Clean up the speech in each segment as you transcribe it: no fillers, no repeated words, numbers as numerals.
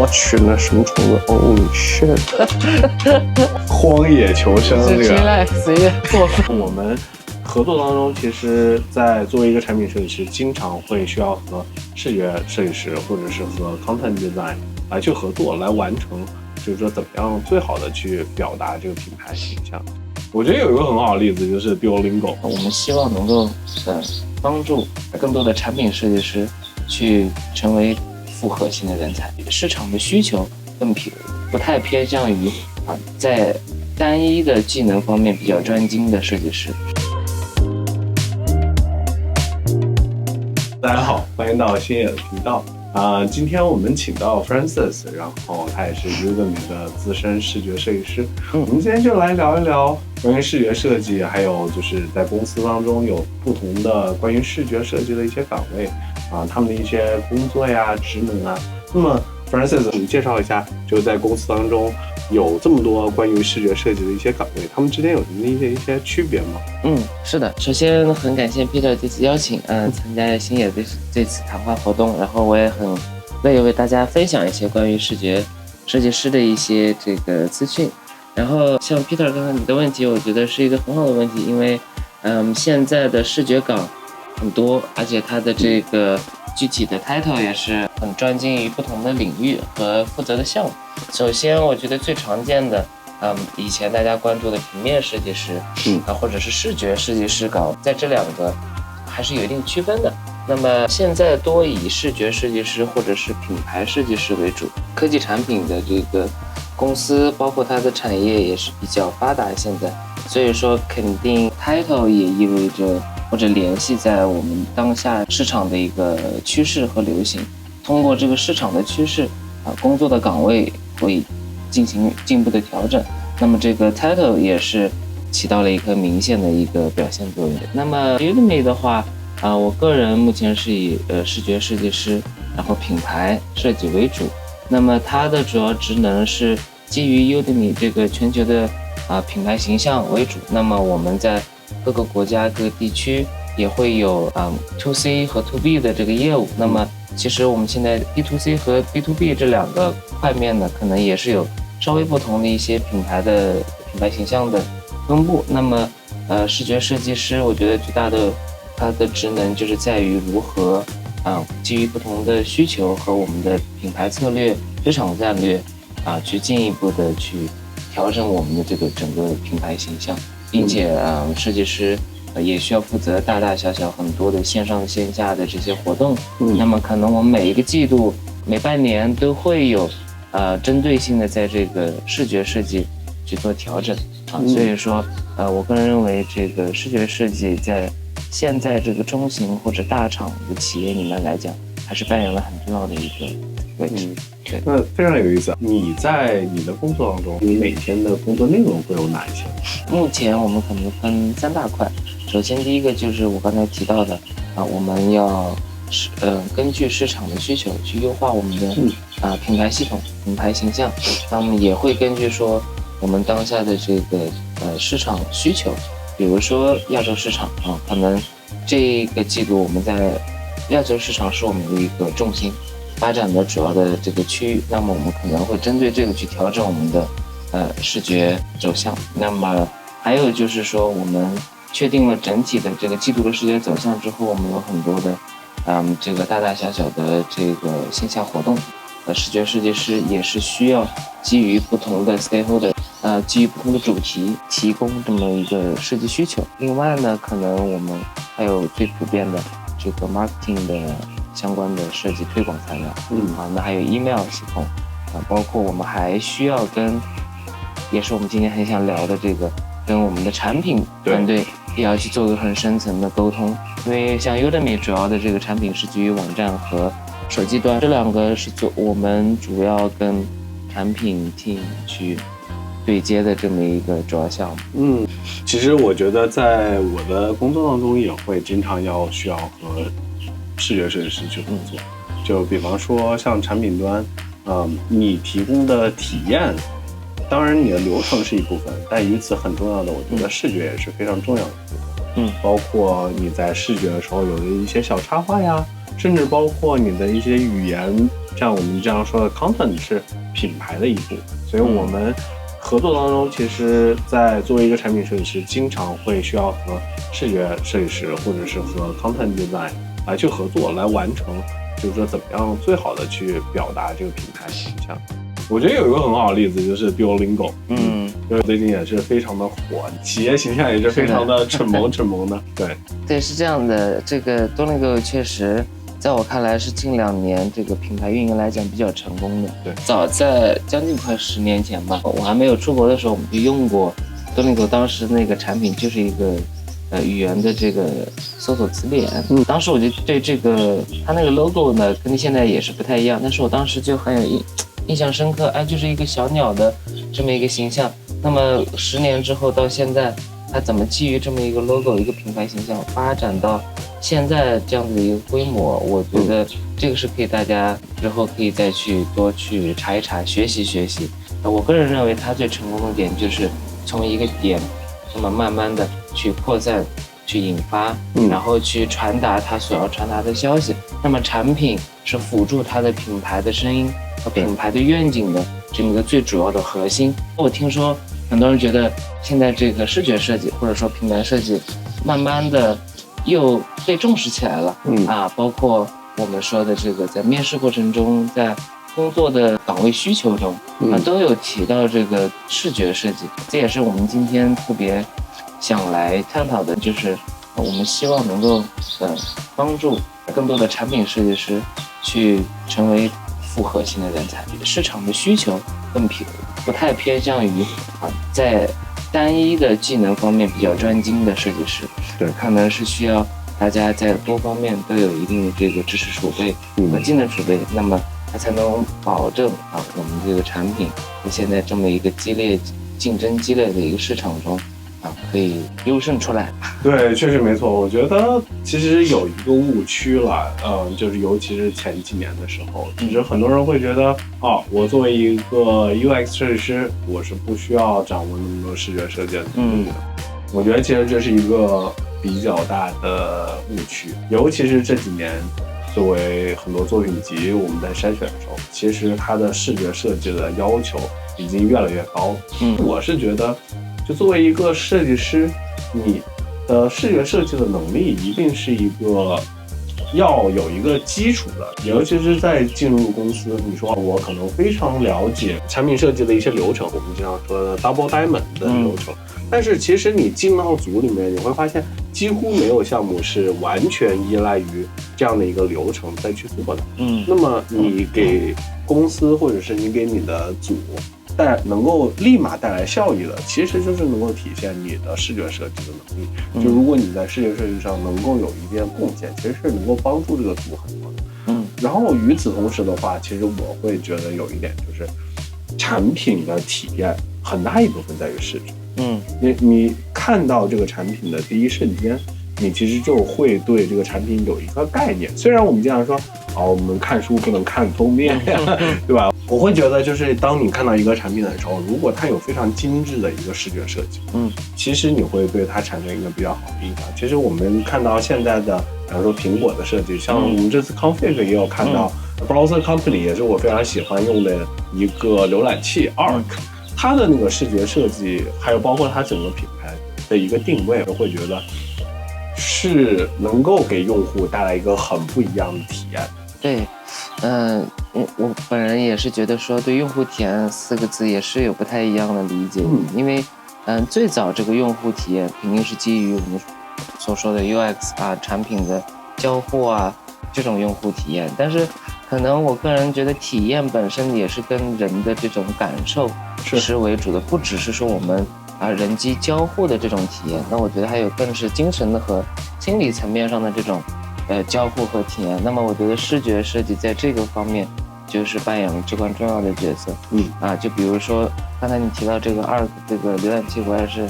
我去，那什么虫子 ？Holy shit！ 荒野求生这个。我们合作当中，其实，在作为一个产品设计师，经常会需要和视觉设计师或者是和 content design 来去合作，来完成，就是说怎么样最好的去表达这个品牌形象。我觉得有一个很好的例子就是 Duolingo， 我们希望能够帮助更多的产品设计师去成为复合型的人才，市场的需求不太偏向于在单一的技能方面比较专精的设计师。大家好，欢迎到星野的频道。今天我们请到 Francis， 然后他也是 Udemy 的资深视觉设计师。我们今天就来聊一聊关于视觉设计，还有就是在公司当中有不同的关于视觉设计的一些岗位他们的一些工作呀、职能啊。那么 Francis， 你介绍一下，就是在公司当中有这么多关于视觉设计的一些岗位，他们之间有什么一些区别吗？是的。首先很感谢 Peter 这次邀请，参加星野这次谈话活动，然后我也很乐意为大家分享一些关于视觉设计师的一些这个资讯。然后像 Peter 刚才你的问题，我觉得是一个很好的问题，因为现在的视觉岗很多，而且它的这个具体的 title 也是很专精于不同的领域和负责的项目。首先我觉得最常见的以前大家关注的平面设计师或者是视觉设计师岗，在这两个还是有一定区分的。那么现在多以视觉设计师或者是品牌设计师为主，科技产品的这个公司包括它的产业也是比较发达现在，所以说肯定 title 也意味着或者联系在我们当下市场的一个趋势和流行。通过这个市场的趋势工作的岗位会进行进一步的调整，那么这个 title 也是起到了一个明显的一个表现作用。那么 Udemy 的话我个人目前是以视觉设计师然后品牌设计为主，那么它的主要职能是基于 Udemy 这个全球的品牌形象为主。那么我们在各个国家各个地区也会有to C 和 to B 的这个业务。那么其实我们现在 B to C 和 B to B 这两个块面呢，可能也是有稍微不同的一些品牌形象的分布。那么视觉设计师我觉得最大的它的职能就是在于如何基于不同的需求和我们的品牌策略、市场战略去进一步的去调整我们的这个整个品牌形象，并且设计师也需要负责大大小小很多的线上线下的这些活动。那么可能我们每一个季度每半年都会有针对性的在这个视觉设计去做调整所以说我个人认为这个视觉设计在现在这个中型或者大厂的企业里面来讲，还是扮演了很重要的一个位置。对，那非常有意思。你在你的工作当中，你每天的工作内容会有哪一些？目前我们可能分3大块。首先第一个就是我刚才提到的我们要根据市场的需求去优化我们的品牌系统、品牌形象。那我们也会根据说我们当下的这个市场需求，比如说亚洲市场可能这个季度我们在亚洲市场是我们的一个重心发展的主要的这个区域，那么我们可能会针对这个去调整我们的视觉走向。那么还有就是说我们确定了整体的这个季度的视觉走向之后，我们有很多的这个大大小小的这个线下活动，视觉设计师也是需要基于不同的 stakeholder基于不同的主题提供这么一个设计需求。另外呢，可能我们还有最普遍的这个 marketing 的相关的设计推广材料那还有 email 系统包括我们还需要也是我们今天很想聊的这个跟我们的产品团队也要去做个很深层的沟通。因为像 Udemy 主要的这个产品是基于网站和手机端，这两个是我们主要跟产品 team 去对接的这么一个主要项目。其实我觉得在我的工作当中也会经常需要和视觉设计师去合作。就比方说像产品端你提供的体验，当然你的流程是一部分，但与此很重要的，我觉得视觉也是非常重要的一部分。包括你在视觉的时候有的一些小插画呀，甚至包括你的一些语言像我们这样说的 content 是品牌的一部分，所以我们合作当中，其实在作为一个产品设计师，经常会需要和视觉设计师或者是和 content design 来去合作，来完成就是说怎么样最好的去表达这个品牌形象。我觉得有一个很好的例子就是 Duolingo， 就是最近也是非常的火，企业形象也是非常的蠢萌的。对，是这样的，这个 Duolingo 确实在我看来是近2年这个品牌运营来讲比较成功的。对，早在将近快10年前吧，我还没有出国的时候，我们就用过 Duolingo， 当时那个产品就是一个语言的这个搜索词典。当时我就对这个它那个 logo 呢，跟现在也是不太一样，但是我当时就很有印象深刻，就是一个小鸟的这么一个形象。那么10年之后到现在，它怎么基于这么一个 logo 一个品牌形象发展到现在这样子的一个规模，我觉得这个是可以大家之后可以再去多去查一查，学习。我个人认为它最成功的点就是从一个点，那么慢慢的去扩散、去引发，然后去传达它所要传达的消息。那么产品是辅助它的品牌的声音和品牌的愿景的这么一个最主要的核心。我听说很多人觉得现在这个视觉设计或者说品牌设计慢慢的又被重视起来了，包括我们说的这个在面试过程中，在工作的岗位需求中，都有提到这个视觉设计。这也是我们今天特别想来探讨的，就是我们希望能够帮助更多的产品设计师去成为复合型的人才。市场的需求不太偏向于在单一的技能方面比较专精的设计师，对，可能是需要大家在多方面都有一定的这个知识储备和技能储备，那么它才能保证我们这个产品在现在这么一个竞争激烈的一个市场中可以优胜出来。对，确实没错。我觉得其实有一个误区了，就是尤其是前几年的时候，其实很多人会觉得，我作为一个 UX 设计师，我是不需要掌握那么多视觉设计的能力的。我觉得其实这是一个比较大的误区，尤其是这几年，作为很多作品集我们在筛选的时候，其实它的视觉设计的要求已经越来越高。我是觉得，就作为一个设计师，你的视觉设计的能力一定是一个要有一个基础的，尤其是在进入公司，你说我可能非常了解产品设计的一些流程，我们经常说的 double diamond 的流程，但是其实你进到组里面，你会发现几乎没有项目是完全依赖于这样的一个流程再去做的。那么你给公司或者是你给你的组能够立马带来效益的，其实就是能够体现你的视觉设计的能力。就如果你在视觉设计上能够有一定贡献，其实是能够帮助这个组很多的。然后与此同时的话，其实我会觉得有一点就是产品的体验很大一部分在于视觉。你看到这个产品的第一瞬间，你其实就会对这个产品有一个概念。虽然我们经常说我们看书不能看封面对吧？我会觉得就是当你看到一个产品的时候，如果它有非常精致的一个视觉设计，其实你会对它产生一个比较好的印象。其实我们看到现在的比方说苹果的设计，像我们这次 Config 也有看到Browser Company 也是我非常喜欢用的一个浏览器 Arc，它的那个视觉设计，还有包括它整个品牌的一个定位，我会觉得是能够给用户带来一个很不一样的体验。对，我本人也是觉得说，对用户体验4个字也是有不太一样的理解。因为最早这个用户体验肯定是基于我们所说的 UX 产品的交互这种用户体验，但是可能我个人觉得体验本身也是跟人的这种感受是为主的，不只是说我们人机交互的这种体验，那我觉得还有更是精神的和心理层面上的这种交互和体验。那么我觉得视觉设计在这个方面就是扮演了至关重要的角色。就比如说刚才你提到这个Arc这个浏览器，我也是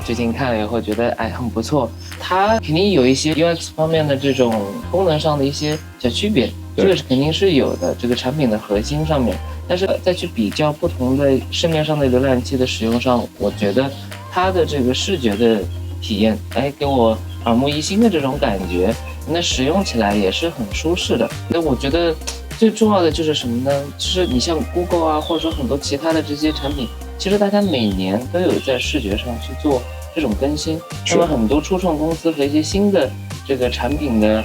最近看了以后觉得很不错，它肯定有一些 UX 方面的这种功能上的一些小区别，这个是肯定是有的，这个产品的核心上面。但是再去比较不同的市面上的浏览器的使用上，我觉得它的这个视觉的体验给我耳目一新的这种感觉，那使用起来也是很舒适的。那我觉得最重要的就是什么呢？就是你像 Google 啊，或者说很多其他的这些产品，其实大家每年都有在视觉上去做这种更新。那么很多初创公司和一些新的这个产品的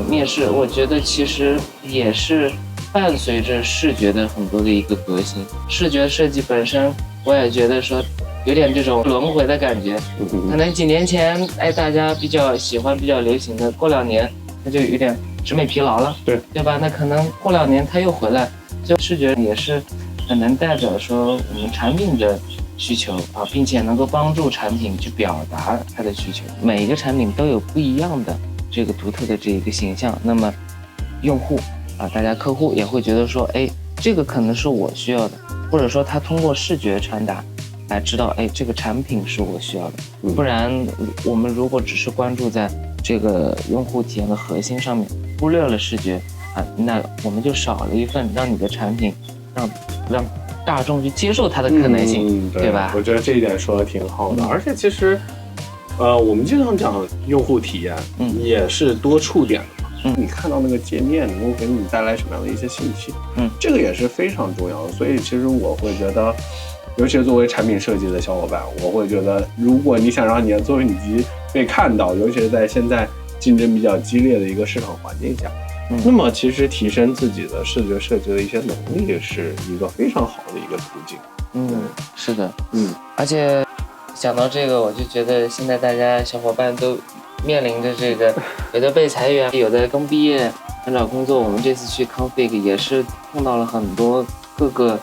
面世，我觉得其实也是伴随着视觉的很多的一个革新。视觉设计本身，我也觉得说有点这种轮回的感觉。可能几年前，大家比较喜欢、比较流行的，过2年那就有点审美疲劳了，对吧？那可能过2年它又回来，就视觉也是很能代表说我们产品的需求啊，并且能够帮助产品去表达它的需求。每一个产品都有不一样的这个独特的这一个形象，那么用户啊，大家客户也会觉得说，这个可能是我需要的，或者说他通过视觉传达来知道，这个产品是我需要的。不然我们如果只是关注在这个用户体验的核心上面，忽略了视觉啊，那我们就少了一份让你的产品让大众去接受它的可能性，对吧？我觉得这一点说的挺好的，而且其实，我们经常讲用户体验，也是多触点的嘛。你看到那个界面能够给你带来什么样的一些信息，这个也是非常重要的。所以其实我会觉得，尤其是作为产品设计的小伙伴，我会觉得，如果你想让你的作品集被看到，尤其是在现在竞争比较激烈的一个市场环境下，那么其实提升自己的视觉设计的一些能力是一个非常好的一个途径。是的，而且想到这个，我就觉得现在大家小伙伴都面临着这个，有的被裁员，有的刚毕业想找工作。我们这次去 Config 也是碰到了很多各个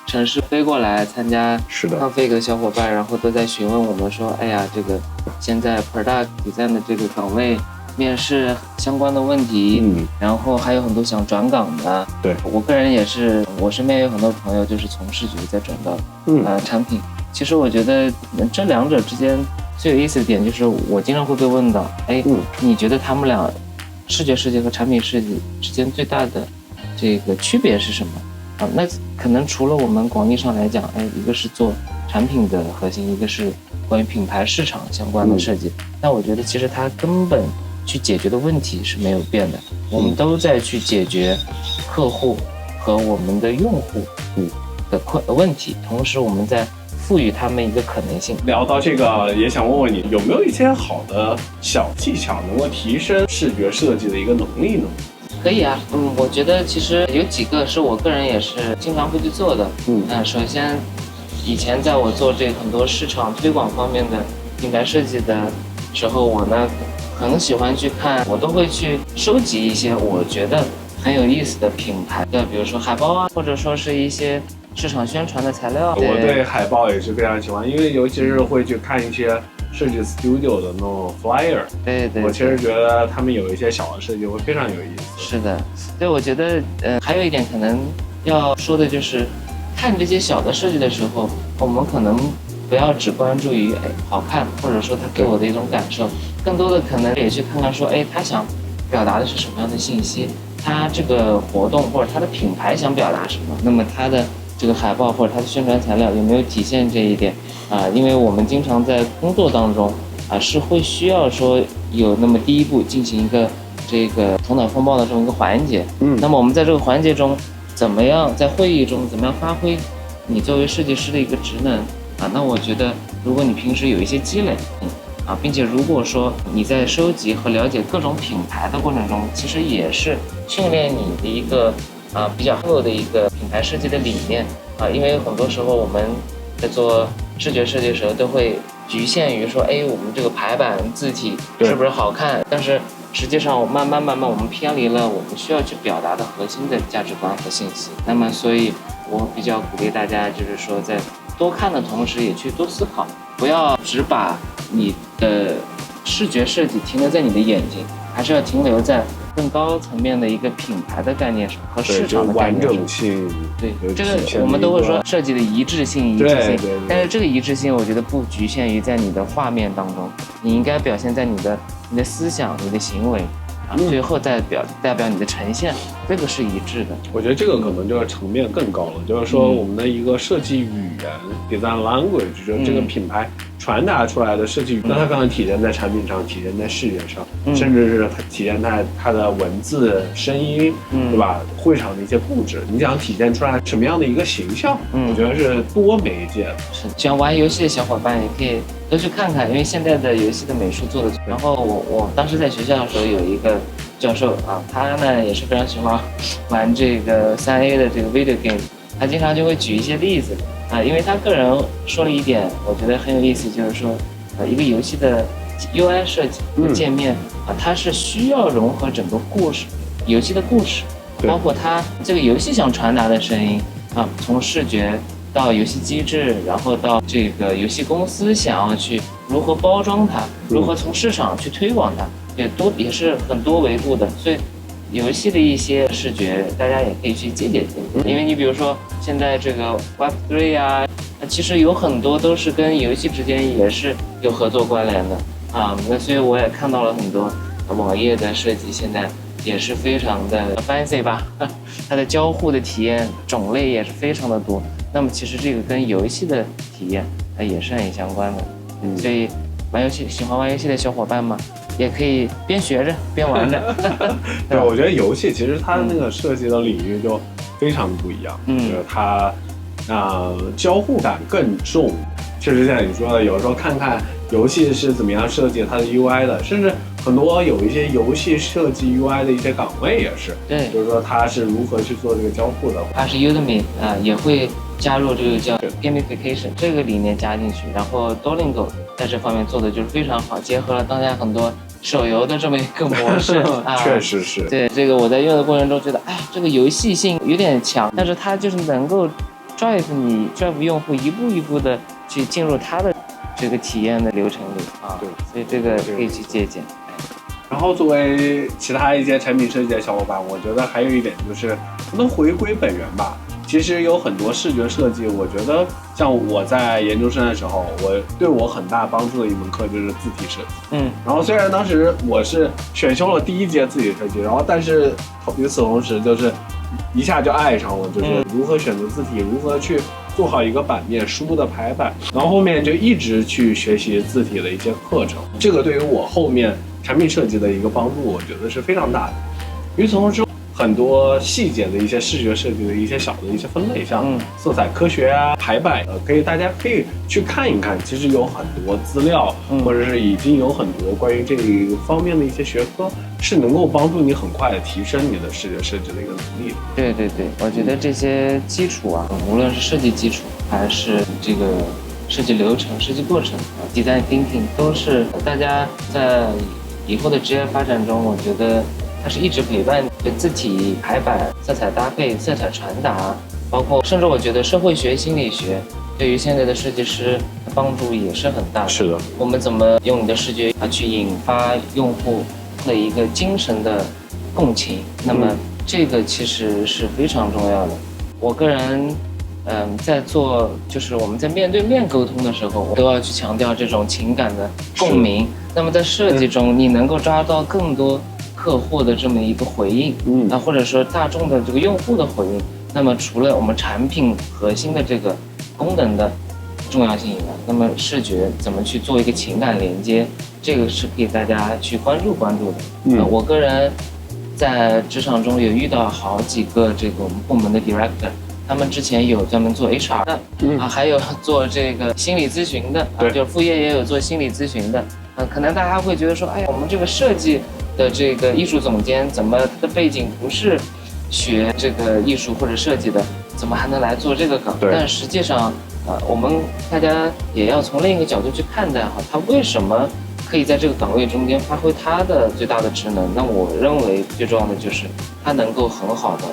城市飞过来参加 Config 的小伙伴，然后都在询问我们说，这个现在 Product Design 的这个岗位面试相关的问题，然后还有很多想转岗的。对，我个人也是，我身边有很多朋友就是从视觉再转到产品。其实我觉得这两者之间最有意思的点就是，我经常会被问到，你觉得他们俩视觉设计和产品设计之间最大的这个区别是什么？那可能除了我们广义上来讲，一个是做产品的核心，一个是关于品牌市场相关的设计。那我觉得其实它根本去解决的问题是没有变的，我们都在去解决客户和我们的用户的问题，同时我们在赋予他们一个可能性。聊到这个，也想问问你，有没有一些好的小技巧能够提升视觉设计的一个能力呢？可以啊，我觉得其实有几个是我个人也是经常会去做的。首先，以前在我做这很多市场推广方面的品牌设计的时候，我呢很喜欢去看，我都会去收集一些我觉得很有意思的品牌的，比如说海报啊，或者说是一些市场宣传的材料。我对海报也是非常喜欢，因为尤其是会去看一些设计 studio 的那种 flyer。对，我其实觉得他们有一些小的设计会非常有意思。是的，对，我觉得还有一点可能要说的就是，看这些小的设计的时候，我们可能不要只关注于好看，或者说它给我的一种感受，更多的可能也去看看说，他想表达的是什么样的信息，他这个活动或者他的品牌想表达什么，那么他的这个海报或者它的宣传材料有没有体现这一点因为我们经常在工作当中是会需要说有那么第一步进行一个这个头脑风暴的这么一个环节。那么我们在这个环节中怎么样在会议中怎么样发挥你作为设计师的一个职能那我觉得如果你平时有一些积累并且如果说你在收集和了解各种品牌的过程中，其实也是训练你的一个比较厚的一个品牌设计的理念因为很多时候我们在做视觉设计的时候都会局限于说，我们这个排版字体是不是好看？但是实际上慢慢我们偏离了我们需要去表达的核心的价值观和信息。那么所以我比较鼓励大家，就是说在多看的同时也去多思考，不要只把你的视觉设计停留在你的眼睛，还是要停留在更高层面的一个品牌的概念上和市场的概念上。完整性，对，这个我们都会说设计的一致性，对，但是这个一致性，我觉得不局限于在你的画面当中，你应该表现在你的思想、你的行为最后代表你的呈现。这个是一致的。我觉得这个可能就是层面更高了，就是说我们的一个设计语言 design language， 就是这个品牌传达出来的设计语言，那它可能体现在产品上，体现在视觉上，甚至是体现在它的文字、声音，对吧？会场的一些布置，你想体现出来什么样的一个形象，我觉得是多媒介的。是，喜欢玩游戏的小伙伴也可以都去看看，因为现在的游戏的美术做的。然后我当时在学校的时候有一个教授啊，他呢也是非常喜欢玩这个3A 的这个 video game， 他经常就会举一些例子啊，因为他个人说了一点，我觉得很有意思，就是说一个游戏的 UI 设计的界面啊，它是需要融合整个故事，游戏的故事，包括它这个游戏想传达的声音啊，从视觉到游戏机制，然后到这个游戏公司想要去如何包装它，如何从市场去推广它，也是很多维度的。所以游戏的一些视觉，大家也可以去借鉴，因为你比如说现在这个 Web3 啊，其实有很多都是跟游戏之间也是有合作关联的啊。那所以我也看到了很多网页的设计，现在也是非常的 fancy 吧，它的交互的体验种类也是非常的多。那么其实这个跟游戏的体验也是很相关的，所以喜欢玩游戏的小伙伴嘛，也可以边学着边玩着。对，我觉得游戏其实它那个设计的领域就非常不一样，就是它交互感更重。确实像你说的，有时候看看游戏是怎么样设计它的 UI 的，甚至很多有一些游戏设计 UI 的一些岗位也是，对，就是说它是如何去做这个交互的。它是 Udemy 也会加入这个叫 gamification 这个理念加进去，然后 Duolingo 在这方面做的就是非常好，结合了当下很多手游的这么一个模式确实是。对，这个我在用的过程中觉得，这个游戏性有点强，但是它就是能够 drive 用户一步一步的去进入它的这个体验的流程里对，所以这个可以去借鉴。然后作为其他一些产品设计的小伙伴，我觉得还有一点就是不能回归本源吧。其实有很多视觉设计，我觉得像我在研究生的时候，对我很大帮助的一门课就是字体设计。然后虽然当时我是选修了第一节字体设计，然后但是与此同时就是一下就爱上了，就是如何选择字体，如何去做好一个版面书的排版，然后后面就一直去学习字体的一些课程。这个对于我后面产品设计的一个帮助，我觉得是非常大的。与此同时，很多细节的一些视觉设计的一些小的一些分类，像色彩科学啊、排版，大家可以去看一看。其实有很多资料，或者是已经有很多关于这一方面的一些学科，是能够帮助你很快的提升你的视觉设计的一个能力。对，我觉得这些基础无论是设计基础，还是这个设计流程、设计过程design thinking， 都是大家在以后的职业发展中，我觉得它是一直陪伴字体排版、色彩搭配、色彩传达，包括甚至我觉得社会学、心理学对于现在的设计师的帮助也是很大的。是的，我们怎么用你的视觉去引发用户的一个精神的共情？那么这个其实是非常重要的。我个人在做就是我们在面对面沟通的时候，我都要去强调这种情感的共鸣。那么在设计中，你能够抓到更多客户的这么一个回应，或者说大众的这个用户的回应。那么除了我们产品核心的这个功能的重要性以外，那么视觉怎么去做一个情感连接，这个是可以大家去关注的。我个人在职场中有遇到好几个这个我们部门的 director， 他们之前有专门做 HR 的，还有做这个心理咨询的，就副业也有做心理咨询的。可能大家会觉得说，我们这个设计的这个艺术总监怎么他的背景不是学这个艺术或者设计的，怎么还能来做这个岗？但实际上，我们大家也要从另一个角度去看待他为什么可以在这个岗位中间发挥他的最大的职能。那我认为最重要的就是他能够很好的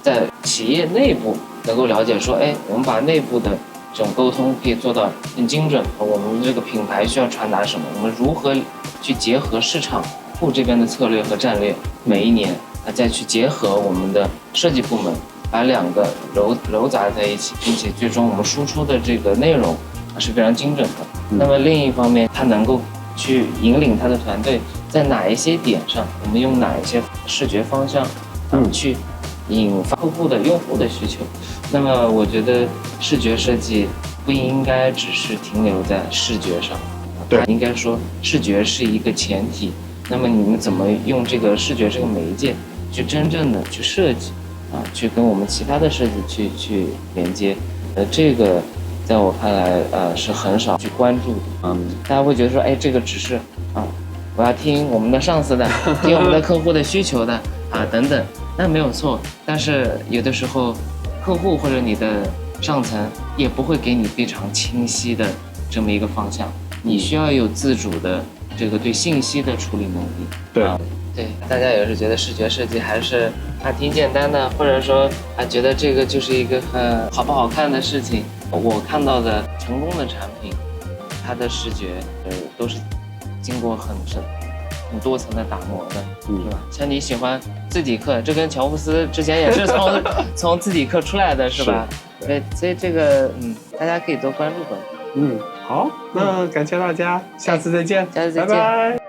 在企业内部能够了解说，我们把内部的这种沟通可以做到很精准，我们这个品牌需要传达什么，我们如何去结合市场部这边的策略和战略，每一年再去结合我们的设计部门，把两个糅杂在一起，并且最终我们输出的这个内容是非常精准的。那么另一方面，他能够去引领他的团队在哪一些点上，我们用哪一些视觉方向去引发客户的用户的需求。那么我觉得视觉设计不应该只是停留在视觉上，对，应该说视觉是一个前提。那么你们怎么用这个视觉这个媒介去真正的去设计去跟我们其他的设计去连接？这个在我看来是很少去关注的大家会觉得说，哎，这个只是我要听我们的上司的，听我们的客户的需求的等等，那没有错。但是有的时候，客户或者你的上层也不会给你非常清晰的这么一个方向，你需要有自主的这个对信息的处理能力。对，大家有时觉得视觉设计还是挺简单的，或者说觉得这个就是一个很好不好看的事情。我看到的成功的产品，它的视觉都是经过很多层的打磨的，是吧？像你喜欢字体课，这跟乔布斯之前也是从字体课出来的，是吧？对，所以这个大家可以多关注关注。好，那感谢大家，下次再见，下次再见，拜拜。